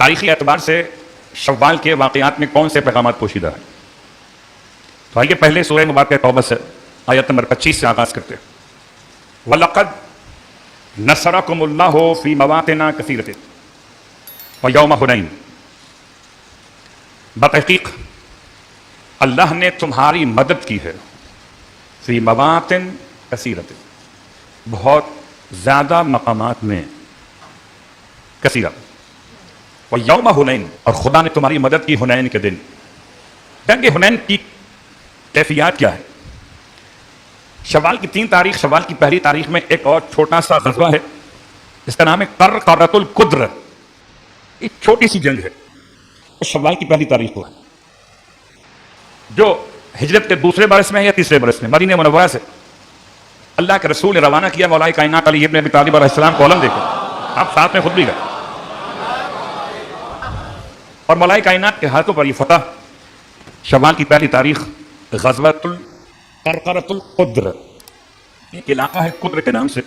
تاریخی اعتبار سے شوال کے واقعات میں کون سے پیغامات پوشیدہ ہیں؟ تو آئیے پہلے سورہ مبارکہ توبہ سے آیت نمبر 25 سے آغاز کرتے ہیں۔ وَلَقَدْ نَصَرَكُمُ اللَّهُ فِي مَوَاطِنَ كَثِيرَةٍ وَيَوْمَ حُنَيْنٍ، بتحقیق اللہ نے تمہاری مدد کی ہے فی مواطن کثیرۃ، بہت زیادہ مقامات میں، کثیرہ، وَيَوْمَ حُنَيْنٍ، اور خدا نے تمہاری مدد کی حنین کے دن۔ جنگ حنین کی کیفیات کیا ہے؟ شوال کی 3 تاریخ، شوال کی پہلی تاریخ میں ایک اور چھوٹا سا غزوہ ہے جس کا نام ہے قرقرۃ القدر، ایک چھوٹی سی جنگ ہے، شوال کی پہلی تاریخ کو ہے، جو ہجرت کے دوسرے برس میں ہے یا تیسرے برس میں، مدینہ منورہ سے اللہ کے رسول نے روانہ کیا مولا کائنات علی ابن ابی طالب علیہ السلام کو علم دے کر، آپ ساتھ میں خود بھی گئے، اور مولا کائنات کے ہاتھوں پر یہ فتح شوال کی پہلی تاریخ غزوۃ قرقرۃ القدر، ایک علاقہ ہے قدر کے نام سے،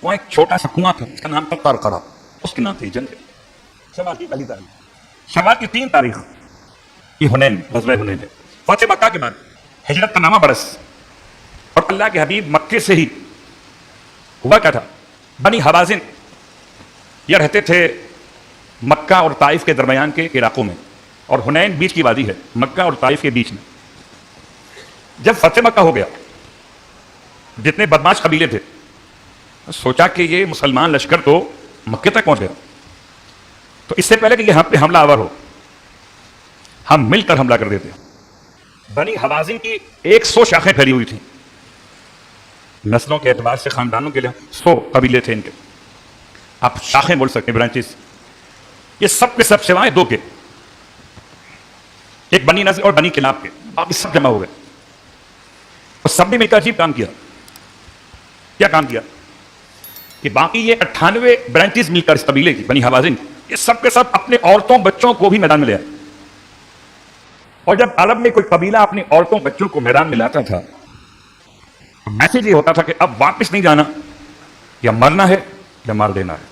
وہاں ایک چھوٹا سا کنواں تھا، اس کا نام تھا قرقرہ، اس کے نام سے جنگ ہے، شوال کی پہلی تاریخ۔ شوال کی 3 تاریخ یہ حنین، غزوہ حنین ہے، فتح مکہ کے بعد ہجرت کا نامہ برس، اور اللہ کے حبیب مکے سے ہی ہوا کیا تھا، بنی حوازن یہ رہتے تھے مکہ اور طائف کے درمیان کے علاقوں میں، اور حنین بیچ کی وادی ہے، مکہ اور طائف کے بیچ میں۔ جب فتح مکہ ہو گیا، جتنے بدماش قبیلے تھے سوچا کہ یہ مسلمان لشکر تو مکے تک پہنچ گیا، تو اس سے پہلے کہ یہ ہم پہ حملہ آور ہو، ہم مل کر حملہ کر دیتے ہیں۔ بنی حوازن کی 100 شاخیں پھیلی ہوئی تھیں، نسلوں کے اعتبار سے خاندانوں کے لیے 100 قبیلے تھے ان کے، آپ شاخیں بول سکتے ہیں، برانچز، یہ سب کے سب سوائے 2 کے، ایک بنی نذر اور بنی کلاب کے، باقی سب جمع ہو گئے، اور سب نے مل کر عجیب کام کیا۔ کیا کام کیا کہ باقی یہ 98 برانچز مل کر اس قبیلے کی، بنی حوازن، یہ سب کے سب اپنے عورتوں بچوں کو بھی میدان میں لے آئے، اور جب عرب میں کوئی قبیلہ اپنی عورتوں بچوں کو میدان میں لاتا تھا، میسج یہ ہوتا تھا کہ اب واپس نہیں جانا، یا مرنا ہے یا مار دینا ہے۔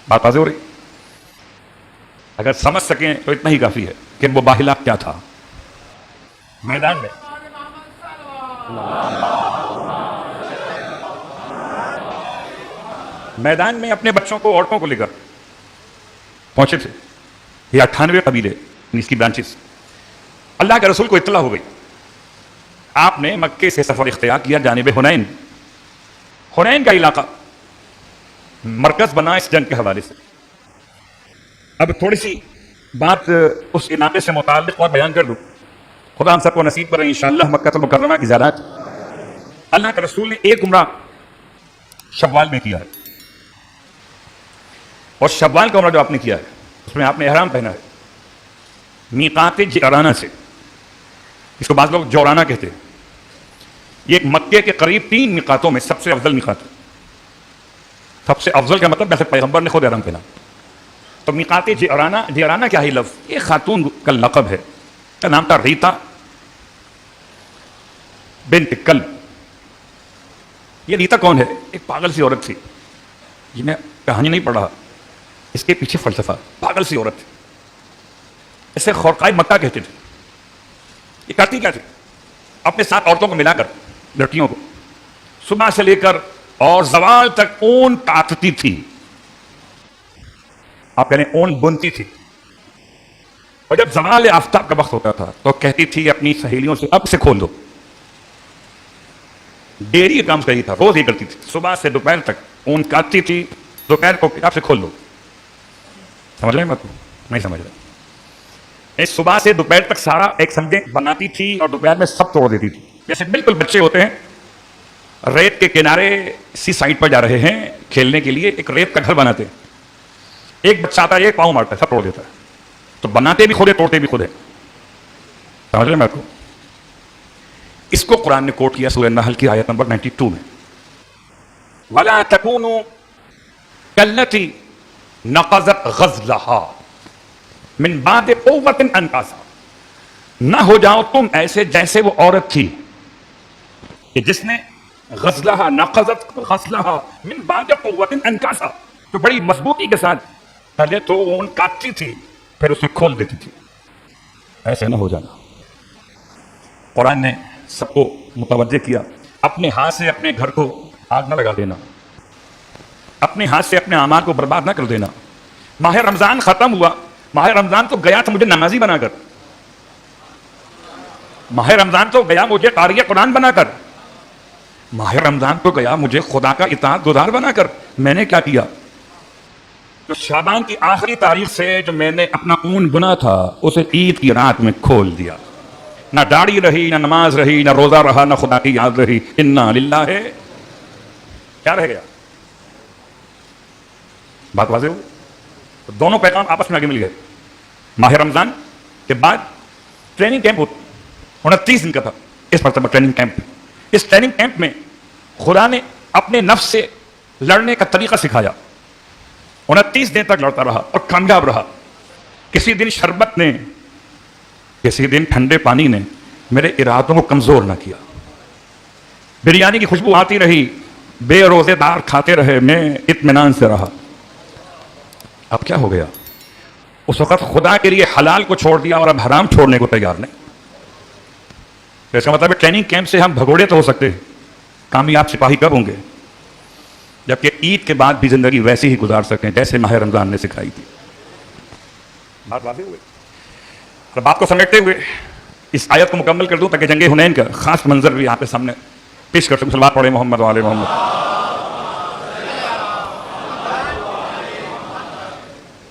بات واضح ہو رہی؟ اگر سمجھ سکیں تو اتنا ہی کافی ہے کہ وہ باہلا کیا تھا میدان میں۔ میدان میں اپنے بچوں کو، عورتوں کو لے کر پہنچے تھے یہ 98 قبیلے، اس کی برانچز۔ اللہ کے رسول کو اطلاع ہو گئی، آپ نے مکے سے سفر اختیار کیا جانب حنین۔ حنین کا علاقہ مرکز بنا اس جنگ کے حوالے سے۔ اب تھوڑی سی بات اس علاقے سے متعلق اور بیان کر دوں، خدا ہم سب کو نصیب کرے انشاءاللہ مکہ المکرمہ کی زیارت۔ اللہ کے رسول نے ایک عمرہ شوال میں کیا ہے، اور شوال کا عمرہ جو آپ نے کیا ہے اس میں آپ نے احرام پہنا ہے میقات جعرانہ سے، اس کو بعض لوگ جورانہ کہتے ہیں، یہ ایک مکے کے قریب 3 میقاتوں میں سب سے افضل میقات ہے۔ سب سے افضل کا مطلب جیسے پیغمبر نے خود احرام پہنا، تو میقات جعرانہ، جعرانہ کیا ہی لفظ، یہ خاتون کا لقب ہے، اس کا نام تھا ریتا بنت کلب۔ یہ ریتا کون ہے؟ ایک پاگل سی عورت تھی، یہ میں کہانی نہیں پڑھ رہا، اس کے پیچھے فلسفہ، پاگل سی عورت تھی، اسے خورقائے مکہ کہتے تھے۔ یہ کرتی کیا تھی؟ اپنے ساتھ عورتوں کو ملا کر، لڑکیوں کو صبح سے لے کر اور زوال تک اون کاٹتی تھی، آپ کہنے اون بنتی تھی، اور جب زوال آفتاب کا وقت ہوتا تھا تو کہتی تھی اپنی سہیلیوں سے اب سے کھول دو۔ ڈیری کام صحیح تھا، روز یہ کرتی تھی، صبح سے دوپہر تک اون کاٹتی تھی، دوپہر کو اب سے کھول دو۔ سمجھ رہے ہیں بات؟ نہیں سمجھ رہے؟ اس صبح سے دوپہر تک سارا ایک سمجھے بناتی تھی، اور دوپہر میں سب توڑ دیتی تھی، جیسے بالکل بچے ہوتے ہیں ریت کے کنارے اسی سائڈ پر جا رہے ہیں کھیلنے کے لیے، ایک ریت کا گھر بناتے ہیں، ایک بچہ آتا ہے ایک پاؤں مارتا ہے، سب توڑ دیتا ہے، تو بناتے بھی خود ہے توڑتے بھی خود ہے۔ سمجھ رہے ہیں بات کو؟ اس کو قرآن نے کوٹ کیا سورہ نحل کی آیت نمبر 92 میں، وَلَا تَكُونُوا كَالَّتِي نَقَضَتْ غَزْلَهَا من بعد قوت انکاسا، نہ ہو جاؤ تم ایسے جیسے وہ عورت تھی کہ جس نے غزلہ نقضت غزلہ من بعد قوت انکاسا، تو بڑی مضبوطی کے ساتھ پہلے تو اون کاٹتی تھی، پھر اسے کھول دیتی تھی. ایسے نہ ہو جانا. قرآن نے سب کو متوجہ کیا. اپنے ہاتھ سے اپنے گھر کو آگ نہ لگا دینا, اپنے ہاتھ سے اپنے اعمال کو برباد نہ کر دینا. ماہ رمضان ختم ہوا, ماہ رمضان تو گیا تھا مجھے نمازی بنا کر, ماہ رمضان تو گیا مجھے قاری قرآن بنا کر, ماہ رمضان تو گیا مجھے خدا کا اطاعت گزار بنا کر. میں نے کیا کیا؟ جو شعبان کی آخری تاریخ سے جو میں نے اپنا اون بنا تھا اسے عید کی رات میں کھول دیا. نہ داڑھی رہی, نہ نماز رہی, نہ روزہ رہا, نہ خدا کی یاد رہی. انا للہ ہے. کیا رہ گیا؟ بات واضح ہو؟ تو دونوں پیغام آپس میں آگے مل گئے. ماہ رمضان کے بعد ٹریننگ کیمپ 29 دن کا تھا اس مرتبہ ٹریننگ کیمپ. اس ٹریننگ کیمپ میں خدا نے اپنے نفس سے لڑنے کا طریقہ سکھایا. 29 دن تک لڑتا رہا اور کامیاب رہا. کسی دن شربت نے, کسی دن ٹھنڈے پانی نے میرے ارادوں کو کمزور نہ کیا. بریانی کی خوشبو آتی رہی, بے روزے دار کھاتے رہے, میں اطمینان سے رہا. اب کیا ہو گیا؟ اس وقت خدا کے لیے حلال کو چھوڑ دیا اور اب حرام چھوڑنے کو تیار نہیں. تو اس کا مطلب ہے ٹریننگ کیمپ سے ہم بھگوڑے تو ہو سکتے ہیں, کامیاب سپاہی کب ہوں گے؟ جبکہ عید کے بعد بھی زندگی ویسی ہی گزار سکیں جیسے ماہ رمضان نے سکھائی تھی. بات واضح ہوئی. اور بات کو سمیٹتے ہوئے اس آیت کو مکمل کر دوں تاکہ جنگ حنین کا خاص منظر بھی آپ کے سامنے پیش کر سکوں. صلوات پڑھیں محمد وعلی محمد.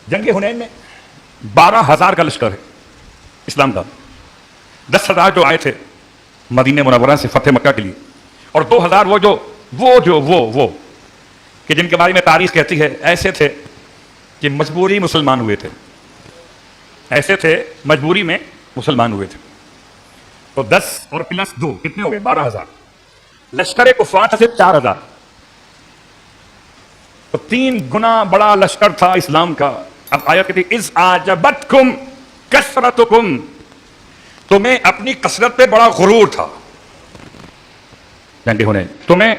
جنگ حنین میں 12,000 کا لشکر ہے اسلام کا. 10,000 جو آئے تھے مدینہ منورہ سے فتح مکہ کے لیے, اور 2,000 وہ کہ جن کے بارے میں تاریخ کہتی ہے ایسے تھے کہ مجبوری مسلمان ہوئے تھے, ایسے تھے مجبوری میں مسلمان ہوئے تھے. تو 10 اور پلس 2 کتنے ہو گئے؟ 12,000. لشکر کفار سے 4,000, تو 3 گنا بڑا لشکر تھا اسلام کا. اب آیت کہتی اذ اعجبتکم کثرتکم, تمہیں اپنی کثرت پہ بڑا غرور تھا. جنگ حنین تمہیں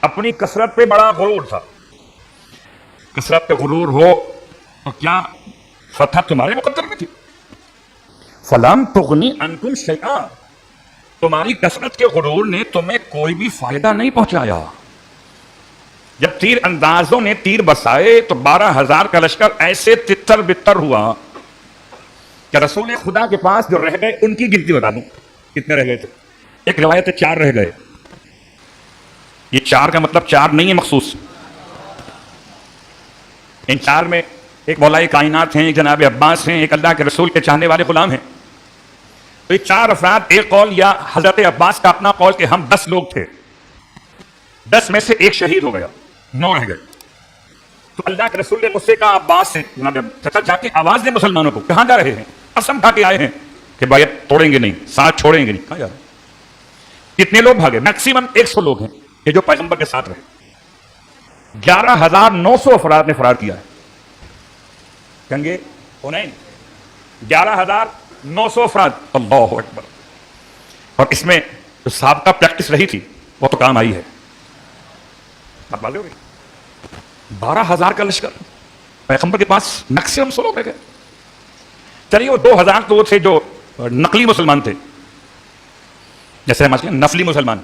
اپنی کثرت پہ بڑا غرور تھا. کثرت پہ غرور ہو تو کیا فتح تمہارے مقدر میں تھی؟ فلم تغنی عنکم شیئا, تمہاری کثرت کے غرور نے تمہیں کوئی بھی فائدہ نہیں پہنچایا. جب تیر اندازوں نے تیر برسائے تو 12,000 کا لشکر ایسے تتر بتر ہوا کہ رسول خدا کے پاس جو رہ گئے ان کی گنتی بتا دوں کتنے رہ گئے تھے. ایک روایت 4 رہ گئے. یہ 4 کا مطلب 4 نہیں ہے مخصوص, ان 4 میں ایک مولائے کائنات ہیں, ایک جناب عباس ہیں, ایک اللہ کے رسول کے چاہنے والے غلام ہیں. تو یہ 4 افراد, ایک قول یا حضرت عباس کا اپنا قول کہ ہم 10 لوگ تھے, 10 میں سے ایک شہید ہو گیا, 9 رہ گئے. تو اللہ کے رسول نے مجھ سے کہا عباس سے, چچا جا کے آواز دے مسلمانوں کو, کہاں جا رہے ہیں؟ قسم کھا کے آئے ہیں کہ بھائی توڑیں گے نہیں, ساتھ چھوڑیں گے نہیں. کہاں جا رہے ہیں؟ کتنے لوگ بھاگے؟ میکسیمم 100 لوگ ہیں یہ جو پیغمبر کے ساتھ رہے. 11,900 افراد نے فرار کیا ہے. جنگ حنین 11,900 افراد, اللہ اکبر. اور اس میں جو سابقہ پریکٹس رہی تھی وہ تو کام آئی ہے. بات واضح ہو گئی. 12,000 کا لشکر, پیغمبر کے پاس میکسیمم 100 لوگ رہ گئے. چلیے وہ 2,000 تو وہ تھے جو نقلی مسلمان تھے, جیسے ہمارے نفلی مسلمان,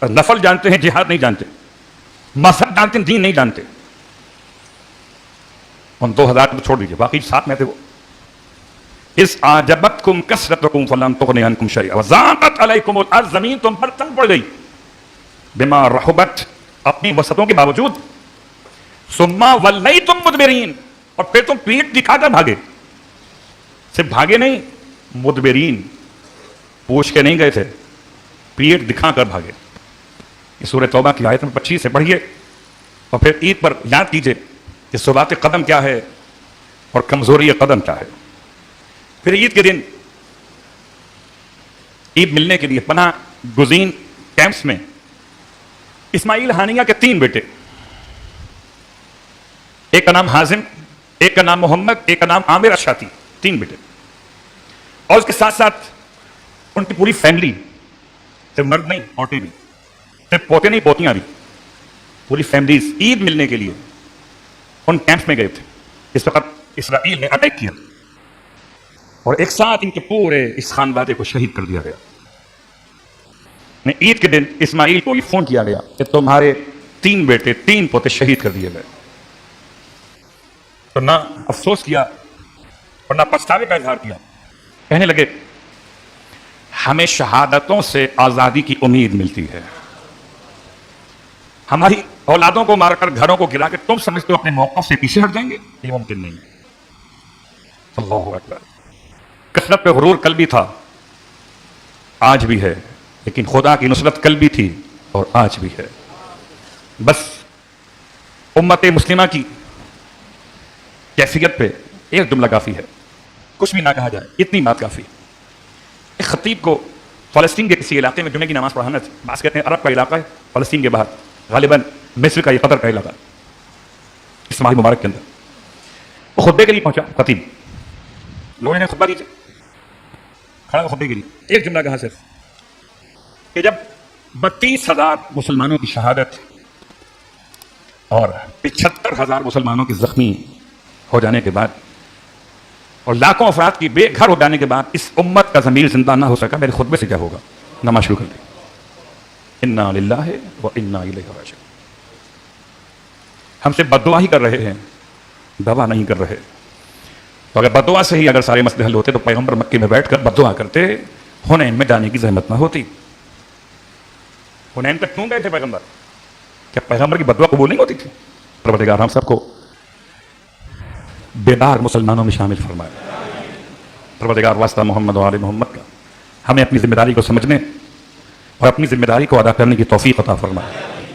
نفل جانتے ہیں جہاد نہیں جانتے, مذہب جانتے ہیں دین نہیں جانتے. ان 2,000 کو چھوڑ دیجیے, باقی ساتھ میں تھے وہ. اذ اعجبتکم کثرتکم فلم تغن عنکم شیئا وضاقت علیکم الارض, زمین تم پر تنگ پڑ گئی, بما رحبت, اپنی وسعتوں کے باوجود, ثم ولیتم مدبرین, اور پھر تم پیٹھ دکھا کر بھاگے. صرف بھاگے نہیں, مدبرین, پوچھ کے نہیں گئے تھے, پیٹھ دکھا کر بھاگے. یہ سورہ توبہ کی آیت نمبر 25 سے پڑھیے اور پھر عید پر یاد کیجیے کہ ثبات قدم کیا ہے اور کمزوری قدم کیا ہے. پھر عید کے دن عید ملنے کے لیے پناہ گزین کیمپس میں اسماعیل ہانیہ کے 3 بیٹے, ایک کا نام حازم, ایک کا نام محمد, ایک کا نام عامر اشاتی, 3 بیٹے. اور اس کے ساتھ ساتھ ان کی پوری فیملی, صرف مرد نہیں عورتیں بھی, صرف پوتے نہیں پوتیاں بھی, پوری فیملیز عید ملنے کے لیے ان کیمپس میں گئے تھے. اس وقت اسرائیل نے اٹیک کیا, اور ایک ساتھ ان کے پورے اس خاندان کو شہید کر دیا گیا. عید کے دن اسماعیل کو یہ فون کیا گیا کہ تمہارے 3 بیٹے 3 پوتے شہید کر دیے گئے. تو نہ افسوس کیا اور نہ پچھتاوے کا اظہار کیا. کہنے لگے ہمیں شہادتوں سے آزادی کی امید ملتی ہے. ہماری اولادوں کو مار کر گھروں کو گرا کے تم سمجھتے ہو اپنے موقف سے پیچھے ہٹ جائیں گے؟ یہ ممکن نہیں. اللہ اکبر. کثرت پہ غرور کل بھی تھا، آج بھی ہے، لیکن خدا کی نصرت کل بھی تھی اور آج بھی ہے. بس امت مسلمہ کی کیفیت پہ ایک جملہ کافی ہے، کچھ بھی نہ کہا جائے، اتنی بات کافی. ایک خطیب کو فلسطین کے کسی علاقے میں جمعے کی نماز پڑھانا تھی. بعض کہتے ہیں عرب کا علاقہ ہے، فلسطین کے باہر، غالباً مصر کا، یہ قطر کا علاقہ اسماعیل مبارک کے اندر. وہ خطبے کے لیے پہنچا خطیب، لوگوں نے خطبہ دیجیے، کھڑا خطبے کے لیے. ایک جملہ کہا صرف کہ جب 32,000 مسلمانوں کی شہادت اور 75,000 مسلمانوں کے زخمی ہو جانے کے بعد اور لاکھوں افراد کی بے گھر ہو جانے کے بعد اس امت کا ضمیر زندہ نہ ہو سکا، میرے خطبے سے کیا ہوگا؟ نماز شروع کر دی. انا للہ و انا الیہ راجعون. ہم سے بددعا ہی کر رہے ہیں، دعا نہیں کر رہے. تو اگر بددعا سے ہی اگر سارے مسئلے حل ہوتے تو پیغمبر مکے میں بیٹھ کر بددعا کرتے، حنین میں جانے کی زحمت نہ ہوتی. حنین تک کیوں گئے تھے پیغمبر؟ کیا پیغمبر کی بددعا قبول نہیں ہوتی تھی؟ پروردگار ہم سب کو بیدار مسلمانوں میں شامل فرمائے. پروردگار واسطہ محمد و آل محمد کا ہمیں اپنی ذمہ داری کو سمجھنے اور اپنی ذمہ داری کو ادا کرنے کی توفیق عطا فرمائے.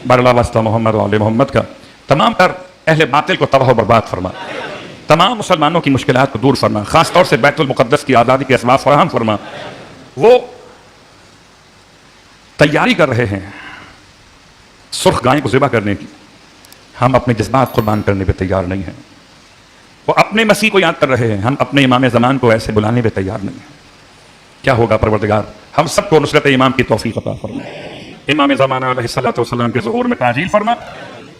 بارلا واسطہ محمد و آل محمد کا تمام تر اہل باطل کو تباہ و برباد فرمائے. تمام مسلمانوں کی مشکلات کو دور فرما، خاص طور سے بیت المقدس کی آزادی کے اسباب فراہم فرما. وہ تیاری کر رہے ہیں سرخ گائے کو ذبح کرنے کی، ہم اپنے جذبات قربان کرنے پہ تیار نہیں ہیں. وہ اپنے مسیح کو یاد کر رہے ہیں، ہم اپنے امام زمان کو ایسے بلانے پہ تیار نہیں ہیں. کیا ہوگا پروردگار؟ ہم سب کو نصرت امام کی توفیق عطا فرما. امام زمانہ علیہ الصلوۃ والسلام کے ظہور میں تعجیل فرما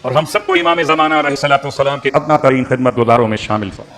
اور ہم سب کو امام زمانہ علیہ الصلوۃ والسلام کے ادنیٰ ترین خدمت گزاروں میں شامل فرما.